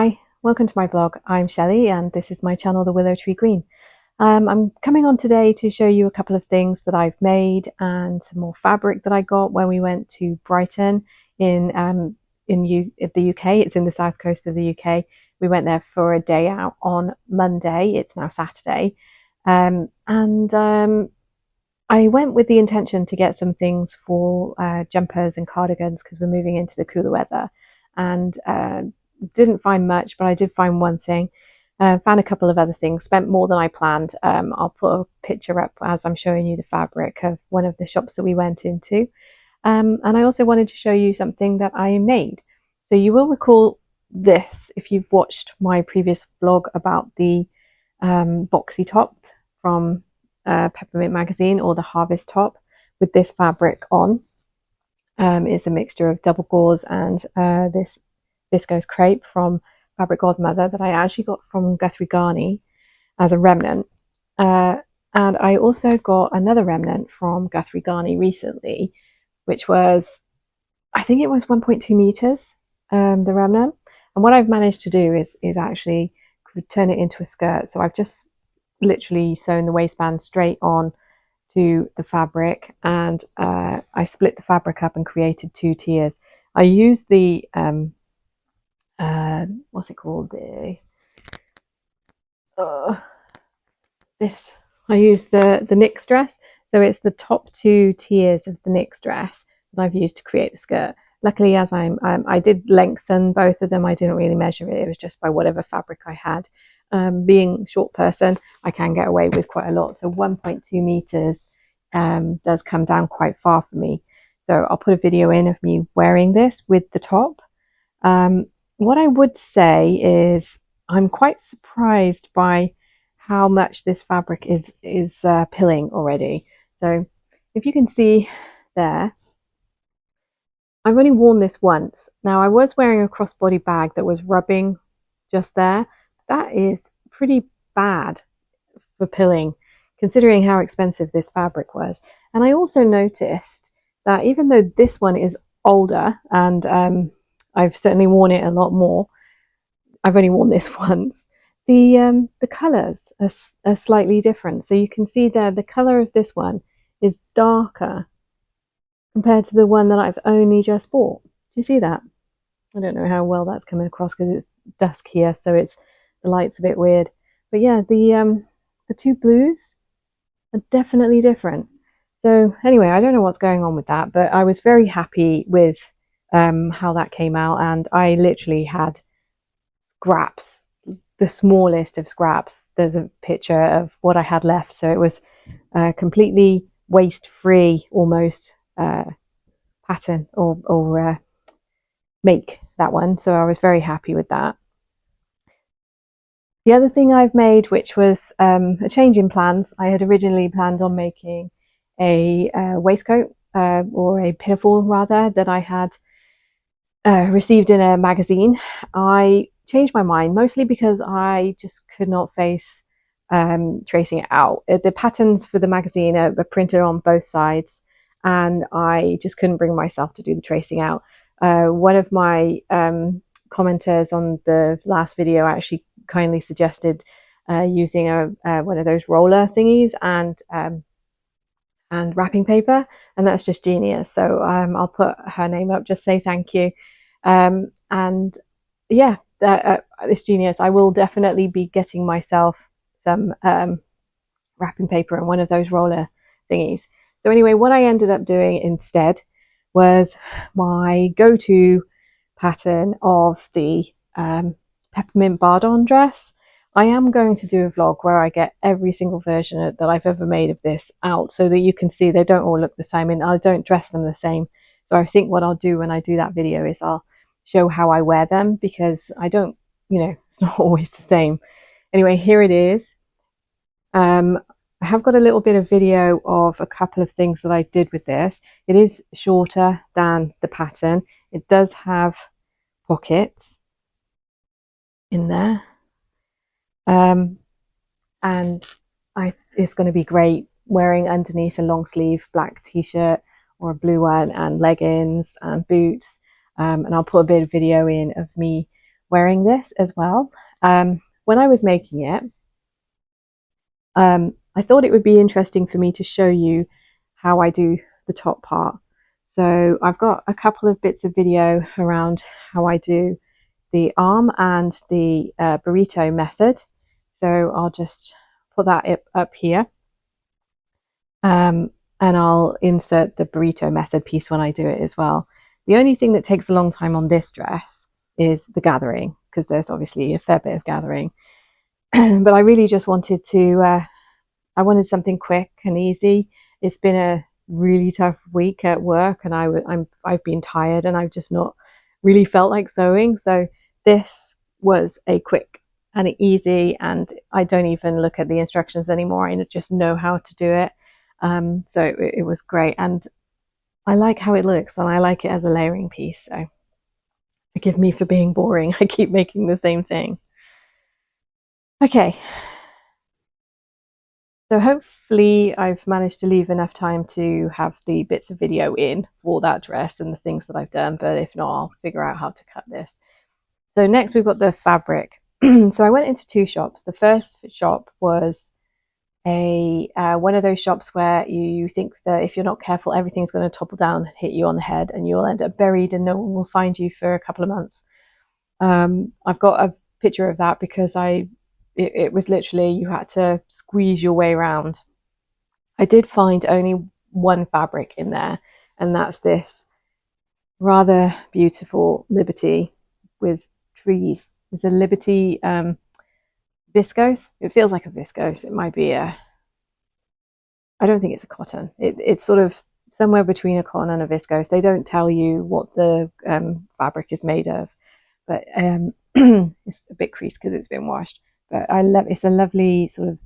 Hi, welcome to my blog. I'm Shelley and this is my channel, The Willow Tree Green. I'm coming on today to show you a couple of things that I've made and some more fabric that I got when we went to Brighton in the UK. It's in the south coast of the UK. We went there for a day out on Monday. It's now Saturday. And I went with the intention to get some things for jumpers and cardigans because we're moving into the cooler weather. And didn't find much, but I did find one thing. Found a couple of other things, spent more than I planned. I'll put a picture up as I'm showing you the fabric of one of the shops that we went into. And I also wanted to show you something that I made. So you will recall this if you've watched my previous vlog about the boxy top from Peppermint magazine, or the Harvest top with this fabric on. It's a mixture of double gauze and this viscose crepe from Fabric Godmother that I actually got from Guthrie Ghani as a remnant. And I also got another remnant from Guthrie Ghani recently, which was, I think it was 1.2 meters, the remnant. And what I've managed to do is actually turn it into a skirt. So I've just literally sewn the waistband straight on to the fabric, and I split the fabric up and created two tiers. I used the what's it called, this I used the Knix dress, so it's the top two tiers of the Knix dress that I've used to create the skirt. Luckily, as I did lengthen both of them. I didn't really measure it. It was just by whatever fabric I had. Being a short person, I can get away with quite a lot. So 1.2 meters does come down quite far for me. So I'll put a video in of me wearing this with the top. What I would say is I'm quite surprised by how much this fabric is pilling already. So if you can see there, I've only worn this once. Now, I was wearing a crossbody bag that was rubbing just there. That is pretty bad for pilling, considering how expensive this fabric was. And I also noticed that even though this one is older, and I've certainly worn it a lot more, I've only worn this once, the colours are slightly different. So you can see there the colour of this one is darker compared to the one that I've only just bought. Do you see that? I don't know how well that's coming across because it's dusk here, so the light's a bit weird. But yeah, the two blues are definitely different. So anyway, I don't know what's going on with that, but I was very happy with how that came out, and I literally had scraps, the smallest of scraps. There's a picture of what I had left, so it was completely waste-free, almost pattern or make, that one. So I was very happy with that. The other thing I've made, which was a change in plans, I had originally planned on making a waistcoat or a pinafore rather that I had received in a magazine. I changed my mind mostly because I just could not face tracing it out. The patterns for the magazine are printed on both sides, and I just couldn't bring myself to do the tracing out. One of my commenters on the last video actually kindly suggested using one of those roller thingies and wrapping paper, and that's just genius. So I'll put her name up, just say thank you. And yeah, it's genius. I will definitely be getting myself some wrapping paper and one of those roller thingies. So anyway, what I ended up doing instead was my go-to pattern of the Peppermint Bardon dress. I am going to do a vlog where I get every single version that I've ever made of this out so that you can see they don't all look the same, and I don't dress them the same. So I think what I'll do when I do that video is I'll show how I wear them, because I don't, it's not always the same. Anyway, here it is. I have got a little bit of video of a couple of things that I did with this. It is shorter than the pattern. It does have pockets in there. And it's going to be great wearing underneath a long sleeve black t-shirt or a blue one, and leggings and boots. And I'll put a bit of video in of me wearing this as well. When I was making it, I thought it would be interesting for me to show you how I do the top part. So I've got a couple of bits of video around how I do the arm and the burrito method. So I'll just put that up here. And I'll insert the burrito method piece when I do it as well. The only thing that takes a long time on this dress is the gathering, because there's obviously a fair bit of gathering. But I really just wanted to, I wanted something quick and easy. It's been a really tough week at work, and I've been tired, and I've just not really felt like sewing. So this was a quick and easy, and I don't even look at the instructions anymore. I just know how to do it. So it was great, and I like how it looks, and I like it as a layering piece. So forgive me for being boring. I keep making the same thing. Okay. So hopefully I've managed to leave enough time to have the bits of video in for that dress and the things that I've done, but if not, I'll figure out how to cut this. So next we've got the fabric. So I went into two shops. The first shop was one of those shops where you think that if you're not careful, everything's going to topple down and hit you on the head, and you'll end up buried and no one will find you for a couple of months. I've got a picture of that because it was literally, you had to squeeze your way around. I did find only one fabric in there, and that's this rather beautiful Liberty with trees. It's a Liberty viscose. It feels like a viscose. It might be I don't think it's a cotton. It's sort of somewhere between a cotton and a viscose. They don't tell you what the fabric is made of, but it's a bit creased because it's been washed. But it's a lovely sort of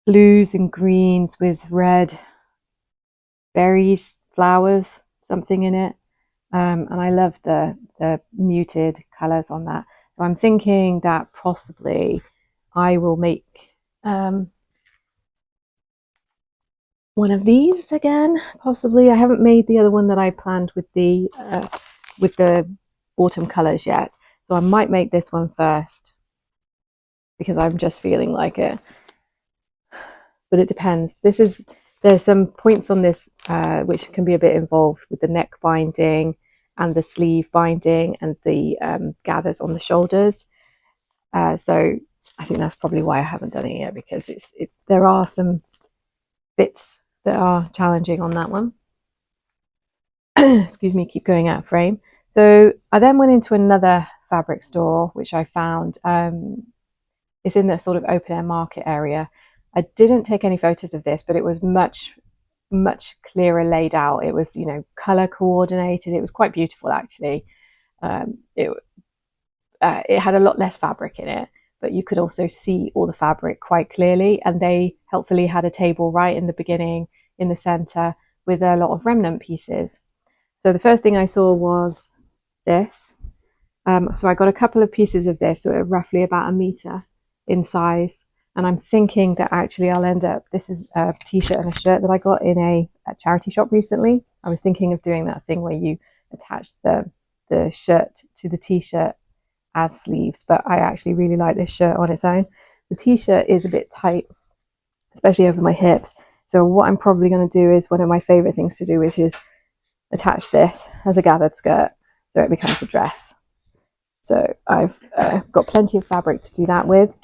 blues and greens with red berries, flowers, something in it. And I love the muted colours on that. So I'm thinking that possibly I will make one of these again, possibly. I haven't made the other one that I planned with the autumn colours yet. So I might make this one first, because I'm just feeling like it. But it depends. There's some points on this which can be a bit involved with the neck binding and the sleeve binding and the gathers on the shoulders. So I think that's probably why I haven't done it yet, because there are some bits that are challenging on that one. Excuse me, keep going out of frame. So I then went into another fabric store, which I found. It's in the sort of open air market area. I didn't take any photos of this, but it was much clearer laid out. It was, color coordinated. It was quite beautiful, actually. It had a lot less fabric in it, but you could also see all the fabric quite clearly. And they helpfully had a table right in the beginning, in the center, with a lot of remnant pieces. So the first thing I saw was this. So I got a couple of pieces of this that were roughly about 1 meter in size, and I'm thinking that actually I'll end up, this is a t-shirt and a shirt that I got in a charity shop recently. I was thinking of doing that thing where you attach the shirt to the t-shirt as sleeves, but I actually really like this shirt on its own. The t-shirt is a bit tight, especially over my hips, so what I'm probably going to do is, one of my favorite things to do is just attach this as a gathered skirt so it becomes a dress. So I've got plenty of fabric to do that with,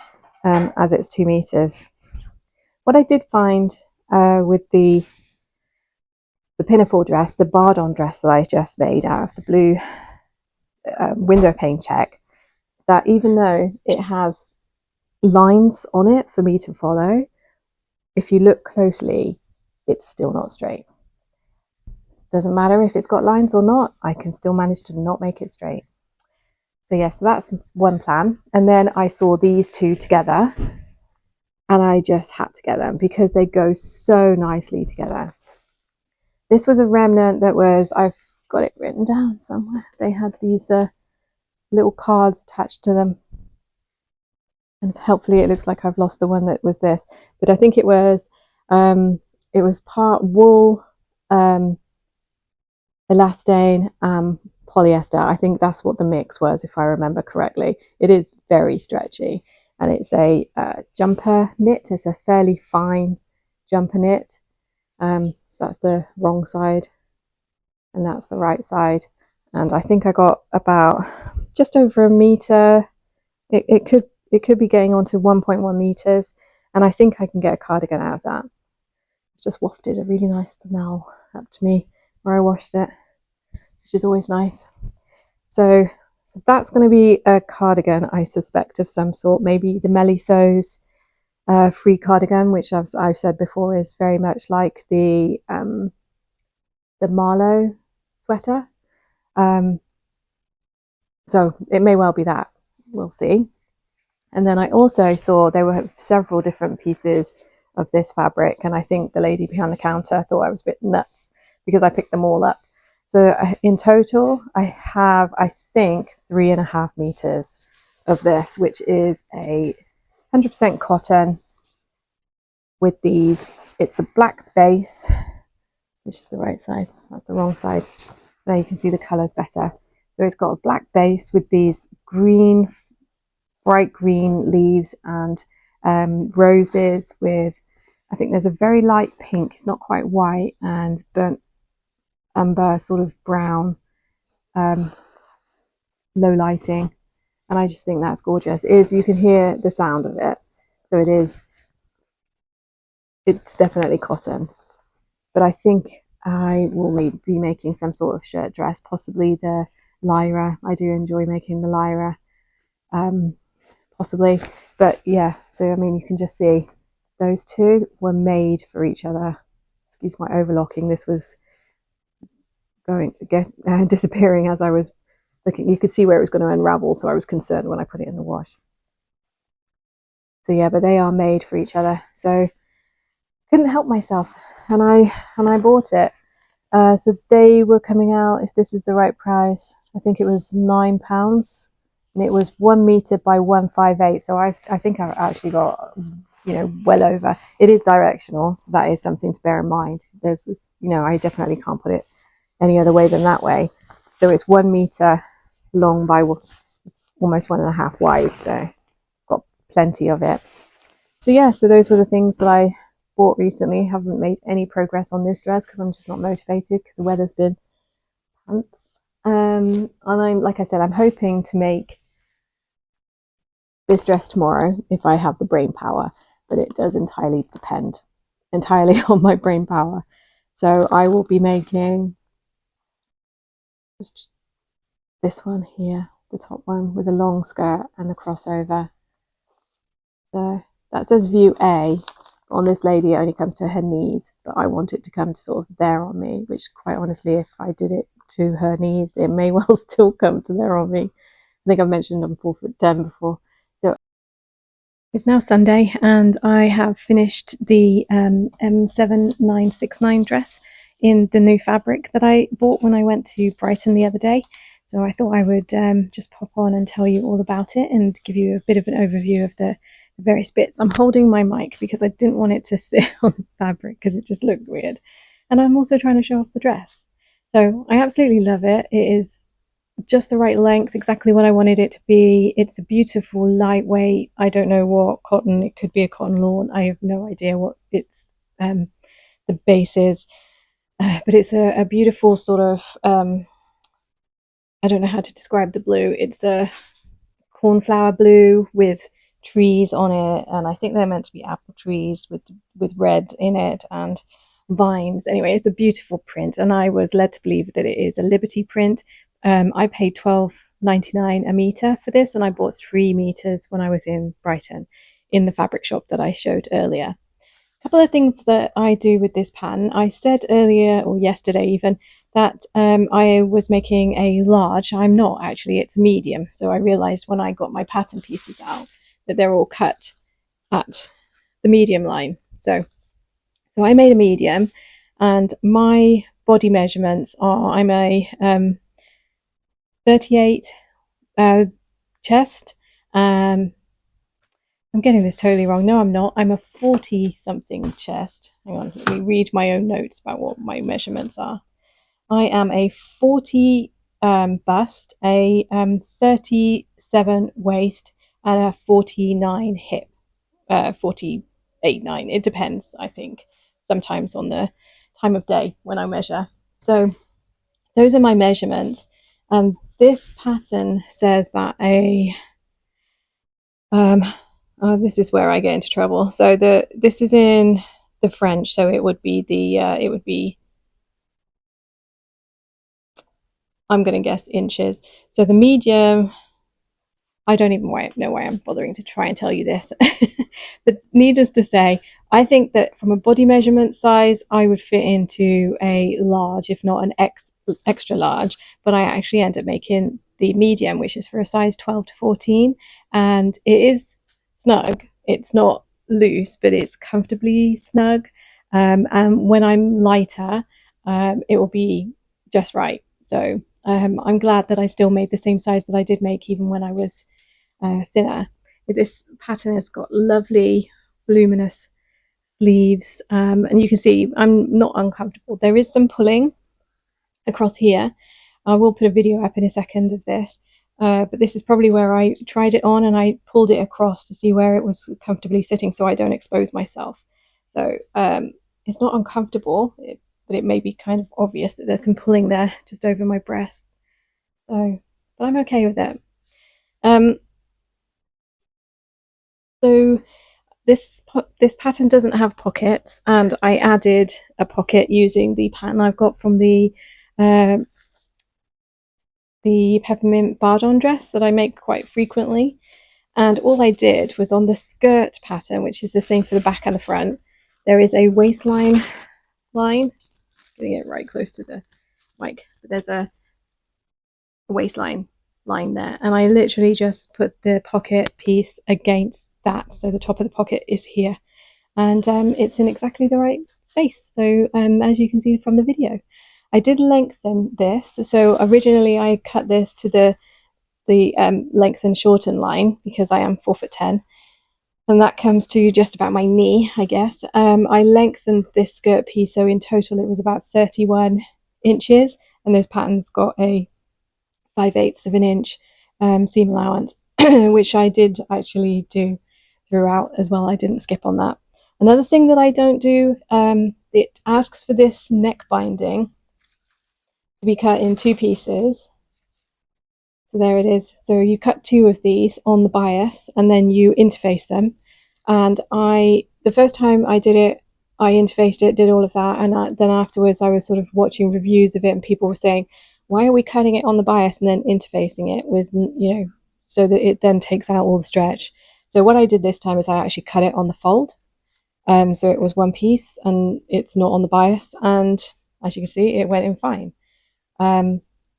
as it's 2 meters. What I did find with the pinafore dress, the Bardon dress that I just made out of the blue window pane check, that even though it has lines on it for me to follow, if you look closely, it's still not straight. Doesn't matter if it's got lines or not, I can still manage to not make it straight. So yeah, so that's one plan. And then I saw these two together, and I just had to get them because they go so nicely together. This was a remnant that was, I've got it written down somewhere. They had these little cards attached to them. And hopefully it looks like I've lost the one that was this. But I think it was part wool, elastane, polyester. I think that's what the mix was, if I remember correctly. It is very stretchy, and it's a jumper knit. It's a fairly fine jumper knit. So that's the wrong side, and that's the right side. And I think I got about just over a meter. It could be getting on to 1.1 meters, and I think I can get a cardigan out of that. It's just wafted a really nice smell up to me where I washed it, which is always nice. So that's going to be a cardigan, I suspect, of some sort. Maybe the Melisso's free cardigan, which I've said before is very much like the Marlowe sweater. So it may well be that. We'll see. And then I also saw there were several different pieces of this fabric, and I think the lady behind the counter thought I was a bit nuts because I picked them all up. So in total, I have, I think, 3.5 meters of this, which is a 100% cotton with these. It's a black base, which is the right side. That's the wrong side. There you can see the colors better. So it's got a black base with these green, bright green leaves and roses with, I think there's a very light pink, it's not quite white, and burnt umber, sort of brown, low lighting. And I just think that's gorgeous. You can hear the sound of it. So it's definitely cotton. But I think I will be making some sort of shirt dress, possibly the Lyra. I do enjoy making the Lyra, possibly. But yeah, so I mean, you can just see those two were made for each other. Excuse my overlocking. This was disappearing as I was looking. You could see where it was going to unravel, so I was concerned when I put it in the wash. So yeah, but they are made for each other. So couldn't help myself, and I bought it. So they were coming out, if this is the right price, I think it was £9, and it was 1 meter by 158. So I think I've actually got, well over. It is directional, so that is something to bear in mind. There's, I definitely can't put it any other way than that way. So it's 1 meter long by almost 1.5 wide. So got plenty of it. So yeah, so those were the things that I bought recently. Haven't made any progress on this dress because I'm just not motivated because the weather's been pants. And I'm, like I said, I'm hoping to make this dress tomorrow if I have the brain power, but it does entirely depend on my brain power. So I will be making just this one here, the top one with a long skirt and the crossover. So that says view A. On this lady, it only comes to her knees, but I want it to come to sort of there on me, which quite honestly, if I did it to her knees, it may well still come to there on me. I think I've mentioned I'm 4'10" before. So it's now Sunday, and I have finished the M7969 dress in the new fabric that I bought when I went to Brighton the other day. So I thought I would just pop on and tell you all about it and give you a bit of an overview of the various bits. I'm holding my mic because I didn't want it to sit on the fabric because it just looked weird. And I'm also trying to show off the dress. So I absolutely love it. It is just the right length, exactly what I wanted it to be. It's a beautiful, lightweight, I don't know what cotton, it could be a cotton lawn. I have no idea what its the base is. But it's a beautiful sort of, I don't know how to describe the blue. It's a cornflower blue with trees on it, and I think they're meant to be apple trees with red in it and vines. Anyway, it's a beautiful print, and I was led to believe that it is a Liberty print. I paid £12.99 a meter for this, and I bought 3 meters when I was in Brighton in the fabric shop that I showed earlier. A couple of things that I do with this pattern. I said earlier, or yesterday even, that I was making a large. I'm not actually, it's medium. So I realized when I got my pattern pieces out that they're all cut at the medium line. So I made a medium, and my body measurements are, I'm a 38 chest. I'm getting this totally wrong. No, I'm not. I'm a 40 something chest. Hang on, let me read my own notes about what my measurements are. I am a 40 bust, a 37 waist, and a 49 hip, 48.9. It depends, I think, sometimes on the time of day when I measure. So those are my measurements. This pattern says that this is where I get into trouble. So this is in the French, so it would be I'm going to guess inches. So the medium, I don't even know why I'm bothering to try and tell you this. But needless to say, I think that from a body measurement size, I would fit into a large, if not an extra large. But I actually end up making the medium, which is for a size 12 to 14. And it is snug. It's not loose, but it's comfortably snug. And when I'm lighter, it will be just right. So I'm glad that I still made the same size that I did make even when I was thinner. This pattern has got lovely voluminous sleeves, and you can see I'm not uncomfortable. There is some pulling across here. I will put a video up in a second of this, but this is probably where I tried it on and I pulled it across to see where it was comfortably sitting so I don't expose myself. So it's not uncomfortable, but it may be kind of obvious that there's some pulling there just over my breast. So, but I'm okay with it. So this pattern doesn't have pockets, and I added a pocket using the pattern I've got from the peppermint bardon dress that I make quite frequently. And all I did was on the skirt pattern, which is the same for the back and the front, there is a waistline line. Getting it right close to the mic, but there's a waistline line there, and I literally just put the pocket piece against that, so the top of the pocket is here, and it's in exactly the right space. So as you can see from the video, I did lengthen this. So originally I cut this to the lengthen shorten line because I am 4'10", and that comes to just about my knee, I guess. I lengthened this skirt piece, so in total it was about 31 inches, and this pattern's got a 5/8 of an inch seam allowance, which I did actually do throughout as well. I didn't skip on that. Another thing that I don't do, it asks for this neck binding to be cut in 2 pieces. So there it is. So you cut 2 of these on the bias and then you interface them. And the first time I did it, I interfaced it, did all of that, and then afterwards I was sort of watching reviews of it, and people were saying, why are we cutting it on the bias and then interfacing it with, so that it then takes out all the stretch? So what I did this time is I actually cut it on the fold. So it was one piece and it's not on the bias, and as you can see, it went in fine.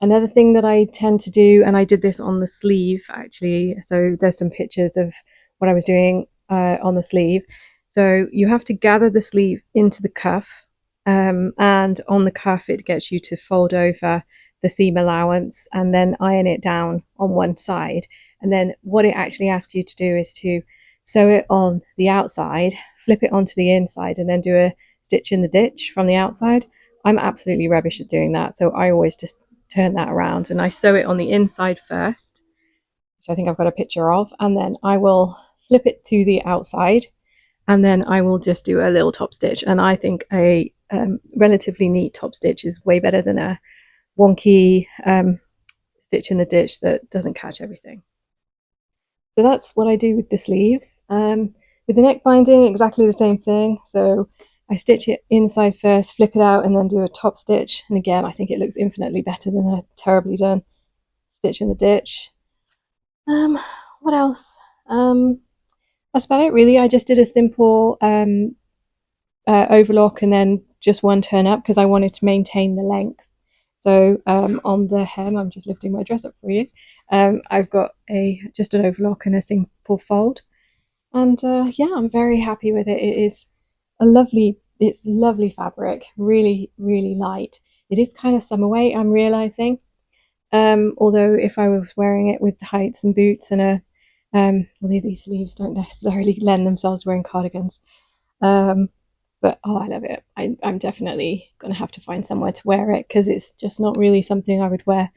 Another thing that I tend to do, and I did this on the sleeve actually, so there's some pictures of what I was doing on the sleeve. So you have to gather the sleeve into the cuff, and on the cuff it gets you to fold over the seam allowance and then iron it down on one side. And then what it actually asks you to do is to sew it on the outside, flip it onto the inside, and then do a stitch in the ditch from the outside. I'm absolutely rubbish at doing that, so I always just turn that around and I sew it on the inside first, which I think I've got a picture of, and then I will flip it to the outside, and then I will just do a little top stitch. And I think a relatively neat top stitch is way better than a wonky stitch in the ditch that doesn't catch everything. So that's what I do with the sleeves. With the neck binding, exactly the same thing. So I stitch it inside first, flip it out, and then do a top stitch. And again, I think it looks infinitely better than a terribly done stitch in the ditch. What else? That's about it, really. I just did a simple overlock and then just one turn up because I wanted to maintain the length. So on the hem, I'm just lifting my dress up for you. I've got just an overlock and a simple fold, and yeah, I'm very happy with it. It is it's lovely fabric, really, really light. It is kind of summer weight, I'm realizing. Although if I was wearing it with tights and boots and well, these sleeves don't necessarily lend themselves wearing cardigans. But oh, I love it. I'm definitely going to have to find somewhere to wear it because it's just not really something I would wear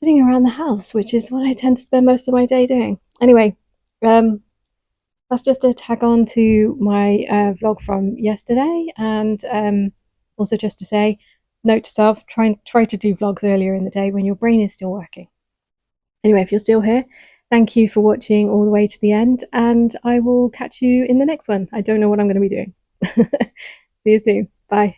sitting around the house, which is what I tend to spend most of my day doing. Anyway, that's just a tag on to my vlog from yesterday, and also just to say, note to self: try to do vlogs earlier in the day when your brain is still working. Anyway, if you're still here, thank you for watching all the way to the end, and I will catch you in the next one. I don't know what I'm going to be doing. See you soon. Bye.